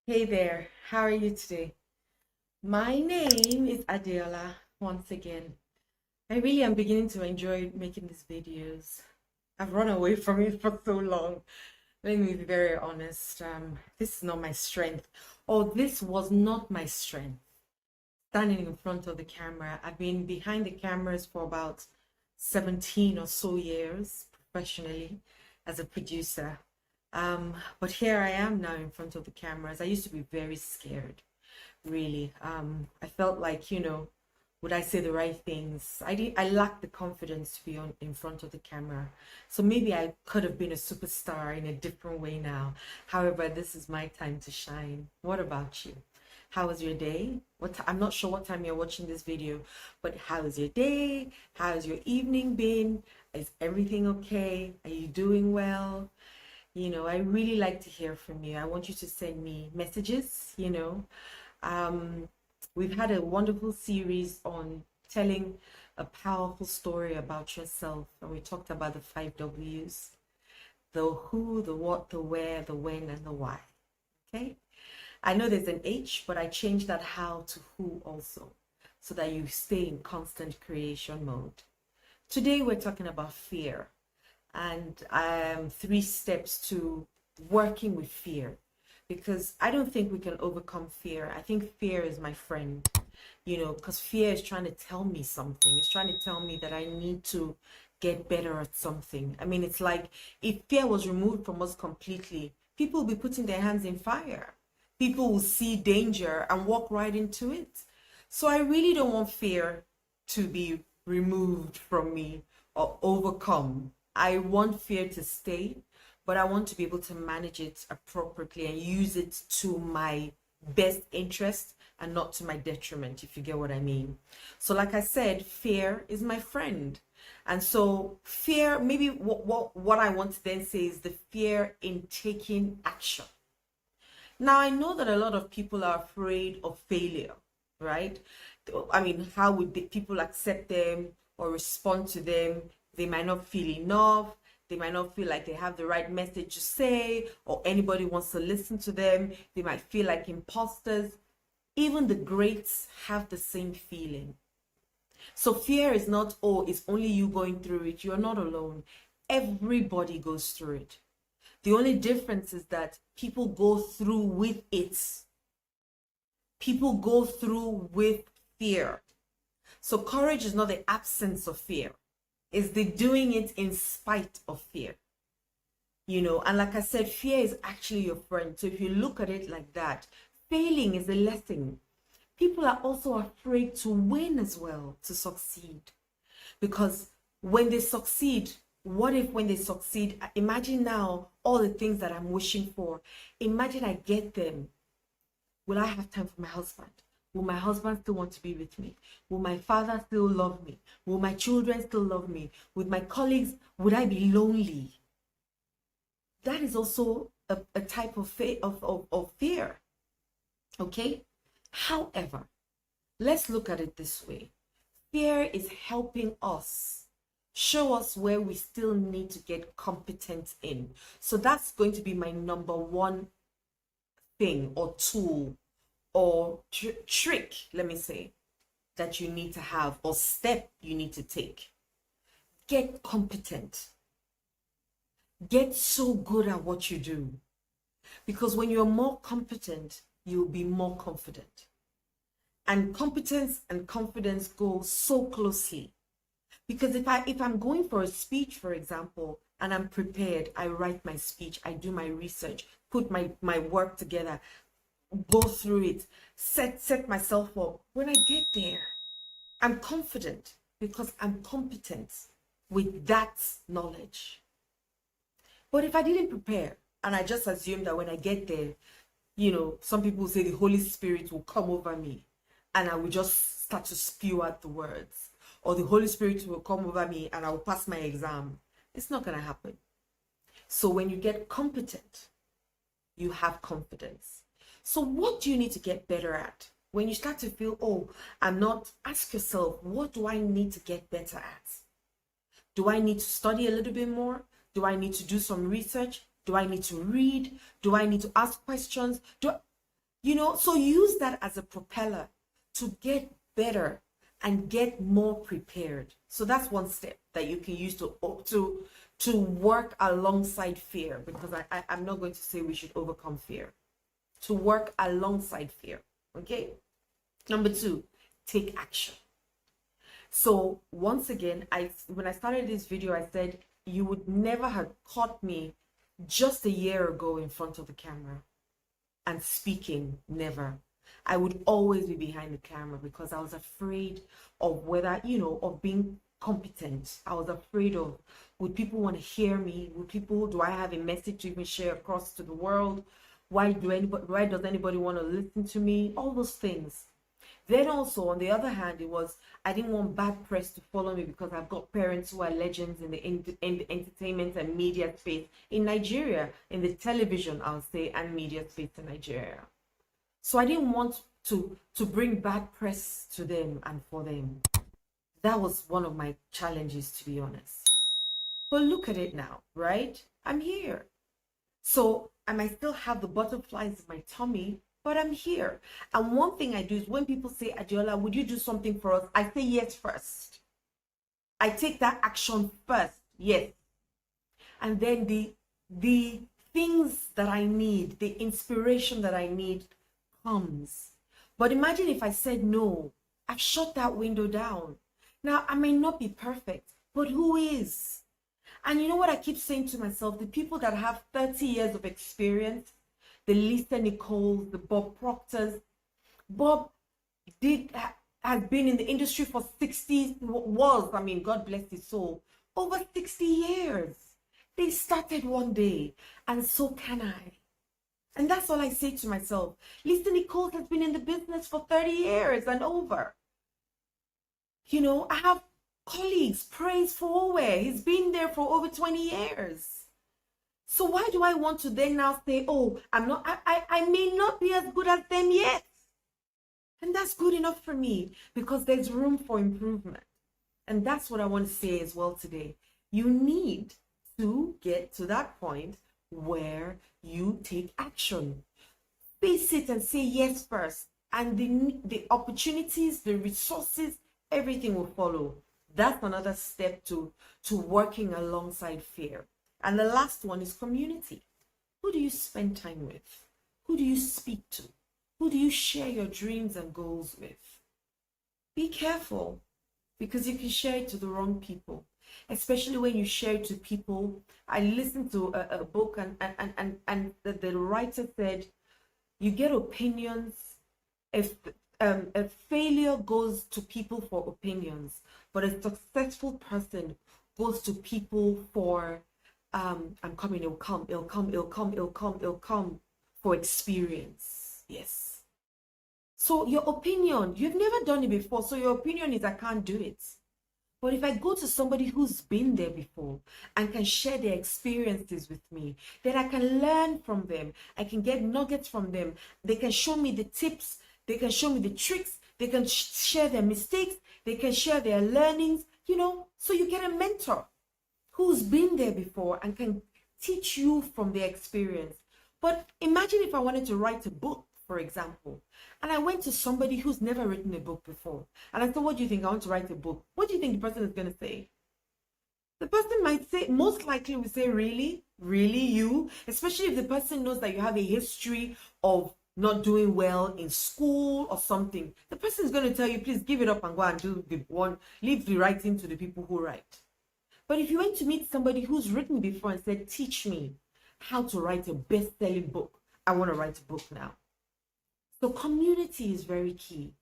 Hey there, how are you today? My name is Adela once again. I really am beginning to enjoy making these videos. I've run away from it for so long. Let me be very honest. This is not my strength, or this was not my strength. Standing in front of the camera. I've been behind the cameras for about 17 or so years professionally as a producer. But here I am now in front of the cameras. I used to be very scared, really. I felt like, would I say the right things? I lacked the confidence to be on in front of the camera. So maybe I could have been a superstar in a different way now. However, this is my time to shine. What about you? How was your day? I'm not sure what time you're watching this video, but how is your day? How has your evening been? Is everything okay? Are you doing well? I really like to hear from you. I want you to send me messages. Um, we've had a wonderful series on telling a powerful story about yourself, and we talked about the 5 W's: the who, the what, the where, the when, and the why. Okay? I know there's an H, but I changed that how to who also, so that you stay in constant creation mode. Today, we're talking about fear and 3 steps to working with fear, because I don't think we can overcome fear. I think fear is my friend, because fear is trying to tell me something. It's trying to tell me that I need to get better at something. I mean, it's like if fear was removed from us completely, people will be putting their hands in fire. People will see danger and walk right into it. So I really don't want fear to be removed from me or overcome. I want fear to stay, but I want to be able to manage it appropriately and use it to my best interest and not to my detriment, if you get what I mean. So, like I said, fear is my friend. And so, fear, maybe what I want to then say is the fear in taking action. Now, I know that a lot of people are afraid of failure, right? I mean, how would people accept them or respond to them? They might not feel enough. They might not feel like they have the right message to say, or anybody wants to listen to them. They might feel like imposters. Even the greats have the same feeling. So fear is not, oh, it's only you going through it. You're not alone. Everybody goes through it. The only difference is that people go through with it. People go through with fear. So courage is not the absence of fear. It's the doing it in spite of fear. And like I said, fear is actually your friend. So if you look at it like that, failing is a lesson. People are also afraid to win as well, to succeed. Because when they succeed, what if when they succeed, imagine now all the things that I'm wishing for. Imagine I get them. Will I have time for my husband? Will my husband still want to be with me? Will my father still love me? Will my children still love me? With my colleagues, would I be lonely? That is also a type of fear. Okay? However, let's look at it this way. Fear is helping us show us where we still need to get competent in. So that's going to be my number one thing or tool or trick, let me say, that you need to have or step you need to take. Get competent. Get so good at what you do. Because when you're more competent, you'll be more confident. And competence and confidence go so closely. Because if I'm going for a speech, for example, and I'm prepared, I write my speech, I do my research, put my work together, go through it, set myself up. When I get there, I'm confident because I'm competent with that knowledge. But if I didn't prepare and I just assume that when I get there, some people say the Holy Spirit will come over me and I will just start to spew out the words, or the Holy Spirit will come over me and I will pass my exam. It's not going to happen. So when you get competent, you have confidence. So what do you need to get better at? When you start to feel, oh, I'm not, ask yourself, what do I need to get better at? Do I need to study a little bit more? Do I need to do some research? Do I need to read? Do I need to ask questions? You know, so use that as a propeller to get better and get more prepared. So that's one step that you can use to work alongside fear, because I'm not going to say we should overcome fear. To work alongside fear. Okay. Number two, take action. So once again, when I started this video, I said you would never have caught me just a year ago in front of the camera and speaking. Never. I would always be behind the camera because I was afraid of whether, you know, of being competent. I was afraid of, would people want to hear me? Do I have a message to even share across to the world? Why does anybody want to listen to me? All those things. Then also, on the other hand, I didn't want bad press to follow me because I've got parents who are legends in the entertainment and media space in Nigeria, in the television, I'll say, and media space in Nigeria. So I didn't want to bring bad press to them and for them. That was one of my challenges, to be honest. But look at it now, right? I'm here. So I might still have the butterflies in my tummy, but I'm here. And one thing I do is when people say, Adeola, would you do something for us? I say yes first. I take that action first, yes. And then the things that I need, the inspiration that I need comes. But imagine if I said no, I've shut that window down. Now, I may not be perfect, but who is? And you know what I keep saying to myself? The people that have 30 years of experience, the Lisa Nichols, the Bob Proctors. Bob has been in the industry for 60, God bless his soul, over 60 years. They started one day, and so can I. And that's all I say to myself. Lisa Nichols has been in the business for 30 years and over. You know, I have colleagues, Praise Forward. He's been there for over 20 years. So why do I want to then now say, oh, I may not be as good as them yet. And that's good enough for me because there's room for improvement. And that's what I want to say as well today. You need to get to that point where you take action. Face it and say yes first. And the opportunities, the resources, everything will follow. That's another step to working alongside fear. And the last one is community. Who do you spend time with? Who do you speak to? Who do you share your dreams and goals with? Be careful, because you can share it to the wrong people, especially when you share it to people. I listened to a book and the writer said, you get opinions. If a failure goes to people for opinions, but a successful person goes to people for I'm coming, it'll come for experience. Yes. So your opinion, you've never done it before, so your opinion is I can't do it. But if I go to somebody who's been there before and can share their experiences with me, then I can learn from them. I can get nuggets from them. They can show me the tips. They can show me the tricks. They can share their mistakes. They can share their learnings, you know. So you get a mentor who's been there before and can teach you from their experience. But imagine if I wanted to write a book, for example, and I went to somebody who's never written a book before, and I said, what do you think? I want to write a book. What do you think the person is going to say? The person might say, most likely will say, really? Really, you? Especially if the person knows that you have a history of not doing well in school or something. The person is going to tell you, please give it up and go and do the one, leave the writing to the people who write. But if you went to meet somebody who's written before and said, teach me how to write a best-selling book, I want to write a book now. So community is very key.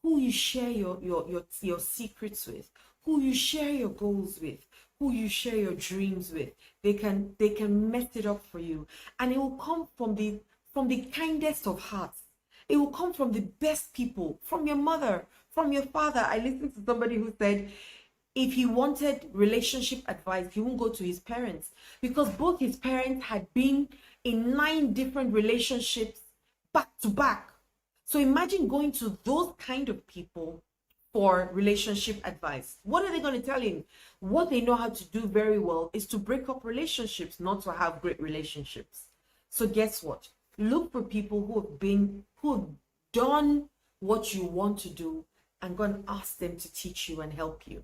Who you share your secrets with, who you share your goals with, who you share your dreams with. They can mess it up for you. And it will come from the kindest of hearts. It will come from the best people, from your mother, from your father. I listened to somebody who said, if he wanted relationship advice, he won't go to his parents because both his parents had been in 9 different relationships back to back. So imagine going to those kind of people for relationship advice. What are they going to tell him? What they know how to do very well is to break up relationships, not to have great relationships. So guess what? Look for people who done what you want to do and go and ask them to teach you and help you.